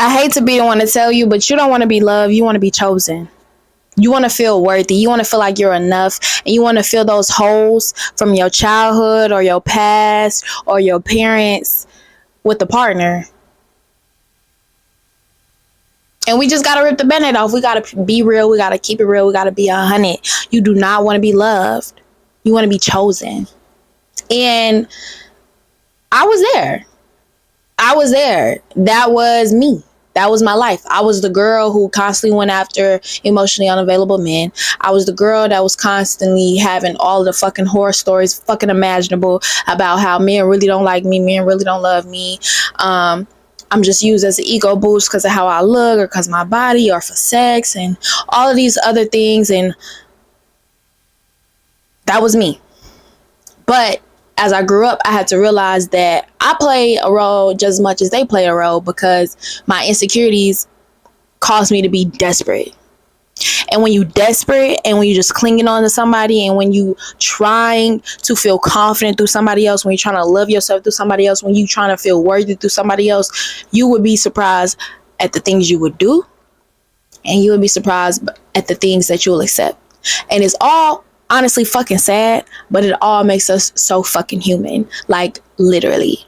I hate to be the one to tell you, but you don't want to be loved. You want to be chosen. You want to feel worthy. You want to feel like you're enough. And you want to fill those holes from your childhood or your past or your parents with a partner. And we just got to rip the band-aid off. We got to be real. We got to keep it real. We got to be 100. You do not want to be loved. You want to be chosen. And I was there. That was me. That was my life. I was the girl who constantly went after emotionally unavailable men. I was the girl that was constantly having all the fucking horror stories fucking imaginable about how men really don't like me. Men really don't love me. I'm just used as an ego boost because of how I look or because of my body or for sex and all of these other things. And that was me. But as I grew up, I had to realize that I play a role just as much as they play a role because my insecurities caused me to be desperate. And when you desperate and when you just clinging on to somebody and when you trying to feel confident through somebody else, when you're trying to love yourself through somebody else, when you trying to feel worthy through somebody else, you would be surprised at the things you would do. And you would be surprised at the things that you'll accept. And it's all honestly fucking sad, but it all makes us so fucking human, like literally.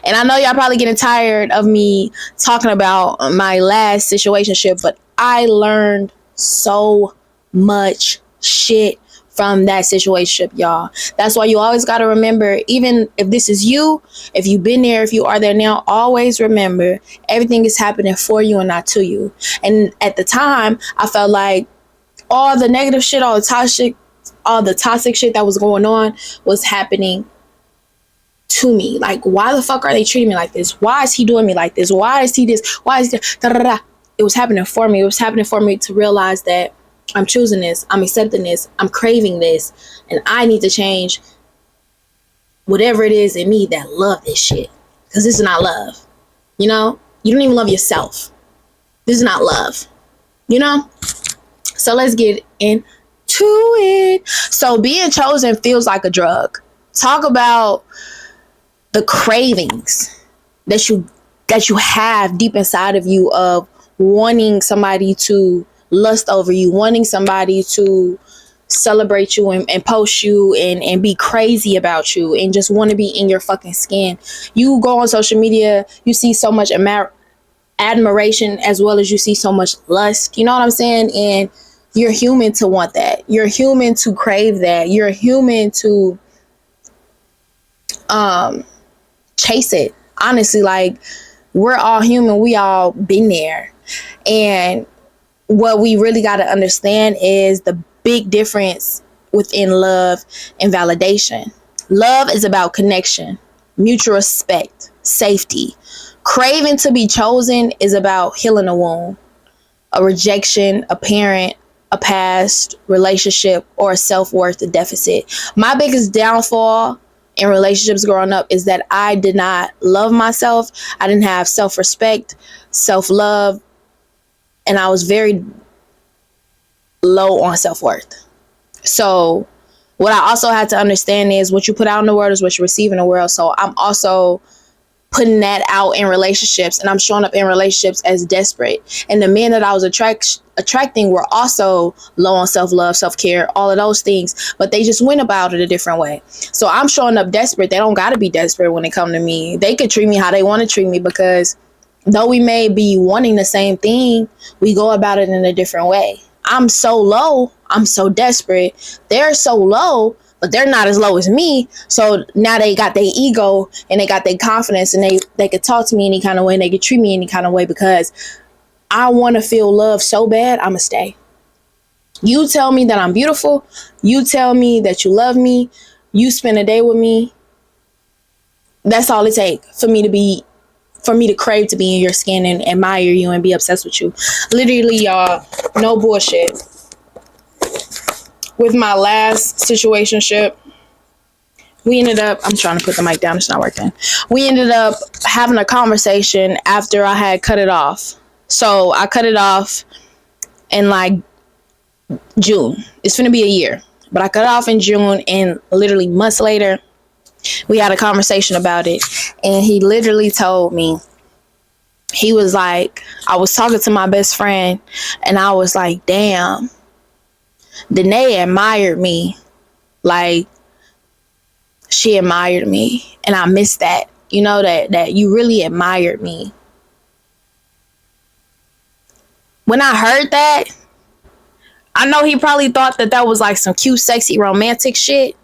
And I know y'all probably getting tired of me talking about my last situationship, but I learned so much shit from that situationship, y'all. That's why you always got to remember, even if this is you, if you've been there, if you are there now, always remember everything is happening for you and not to you. And at the time, I felt like all the negative shit, all the toxic shit that was going on was happening to me. Like, why the fuck are they treating me like this? Why is he doing me like this? Why is he this? Why is this? Da, da, da. It was happening for me. It was happening for me to realize that I'm choosing this. I'm accepting this. I'm craving this. And I need to change whatever it is in me that love this shit. Because this is not love. You know? You don't even love yourself. This is not love. You know? So let's get into it. So being chosen feels like a drug. Talk about the cravings that you have deep inside of you of wanting somebody to lust over you, wanting somebody to celebrate you and post you and be crazy about you and just want to be in your fucking skin. You go on social media, you see so much admiration as well as you see so much lust. You know what I'm saying? And you're human to want that. You're human to crave that. You're human to chase it. Honestly, like, we're all human. We all been there. And what we really got to understand is the big difference within love and validation. Love is about connection, mutual respect, safety. Craving to be chosen is about healing a wound, a rejection, a parent, a past relationship, or a self-worth deficit. My biggest downfall in relationships growing up is that I did not love myself. I didn't have self-respect, self-love, and I was very low on self-worth. So what I also had to understand is what you put out in the world is what you receive in the world. So I'm also putting that out in relationships, and I'm showing up in relationships as desperate. And the men that I was attracting were also low on self-love, self-care, all of those things, but they just went about it a different way. So I'm showing up desperate. They don't got to be desperate when it come to me. They could treat me how they want to treat me, because though we may be wanting the same thing, we go about it in a different way. I'm so low. I'm so desperate. They're so low, but they're not as low as me. So now they got their ego and they got their confidence, and they could talk to me any kind of way, and they could treat me any kind of way, because I want to feel love so bad. I'ma stay. You tell me that I'm beautiful. You tell me that you love me. You spend a day with me. That's all it takes for me to crave to be in your skin and admire you and be obsessed with you. Literally, y'all, no bullshit. With my last situationship, we ended up, I'm trying to put the mic down, it's not working. We ended up having a conversation after I had cut it off. So I cut it off in like June. It's gonna be a year, but I cut it off in June, and literally months later, we had a conversation about it, and he literally told me He was like, I was talking to my best friend and I was like, damn, Danae admired me. Like, she admired me. And I missed that. You know, that you really admired me. When I heard that, I know he probably thought that was like some cute, sexy, romantic shit.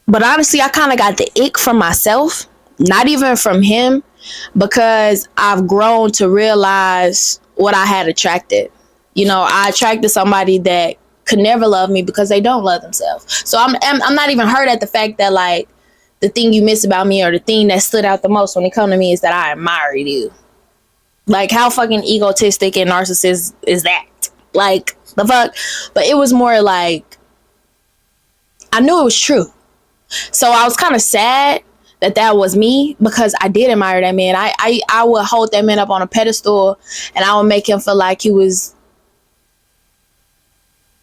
But honestly, I kind of got the ick from myself, not even from him, because I've grown to realize what I had attracted. You know, I attracted somebody that could never love me because they don't love themselves. So I'm not even hurt at the fact that, like, the thing you miss about me or the thing that stood out the most when it come to me is that I admired you. Like, how fucking egotistic and narcissist is that? Like, the fuck? But it was more like, I knew it was true. So I was kind of sad that was me, because I did admire that man. I would hold that man up on a pedestal, and I would make him feel like he was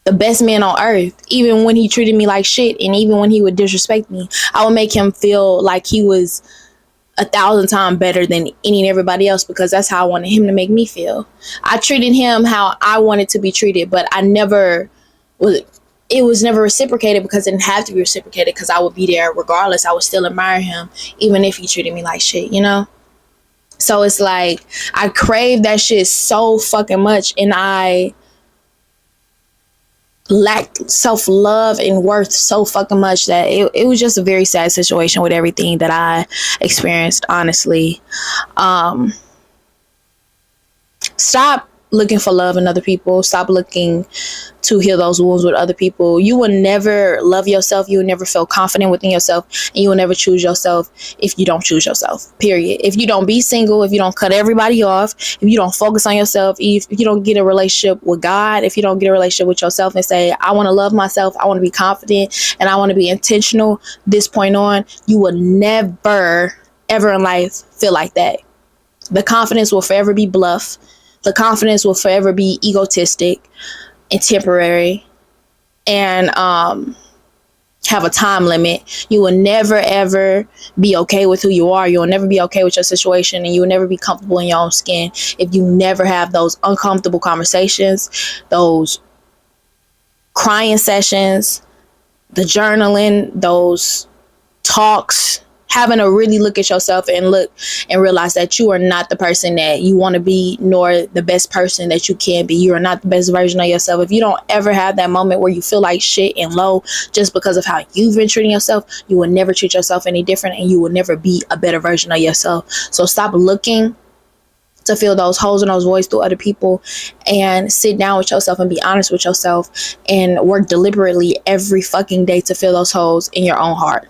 the best man on earth, even when he treated me like shit, and even when he would disrespect me. I would make him feel like he was 1,000 times better than any and everybody else, because that's how I wanted him to make me feel. I treated him how I wanted to be treated, but it was never reciprocated, because it didn't have to be reciprocated, because I would be there regardless. I would still admire him even if he treated me like shit, you know? So it's like, I crave that shit so fucking much, and I lacked self-love and worth so fucking much that it was just a very sad situation with everything that I experienced, honestly. Stop looking for love in other people. Stop looking to heal those wounds with other people. You will never love yourself. You will never feel confident within yourself, and you will never choose yourself if you don't choose yourself, period. If you don't be single, if you don't cut everybody off, if you don't focus on yourself, if you don't get a relationship with God, if you don't get a relationship with yourself and say, I want to love myself, I want to be confident, and I want to be intentional this point on, you will never ever in life feel like that. The confidence will forever be bluff. The confidence will forever be egotistic and temporary, and have a time limit. You will never ever be okay with who you are. You will never be okay with your situation, and you will never be comfortable in your own skin if you never have those uncomfortable conversations, those crying sessions, the journaling, those talks, having to really look at yourself and look and realize that you are not the person that you want to be, nor the best person that you can be. You are not the best version of yourself. If you don't ever have that moment where you feel like shit and low just because of how you've been treating yourself, you will never treat yourself any different, and you will never be a better version of yourself. So stop looking to fill those holes in those voids through other people, and sit down with yourself and be honest with yourself, and work deliberately every fucking day to fill those holes in your own heart.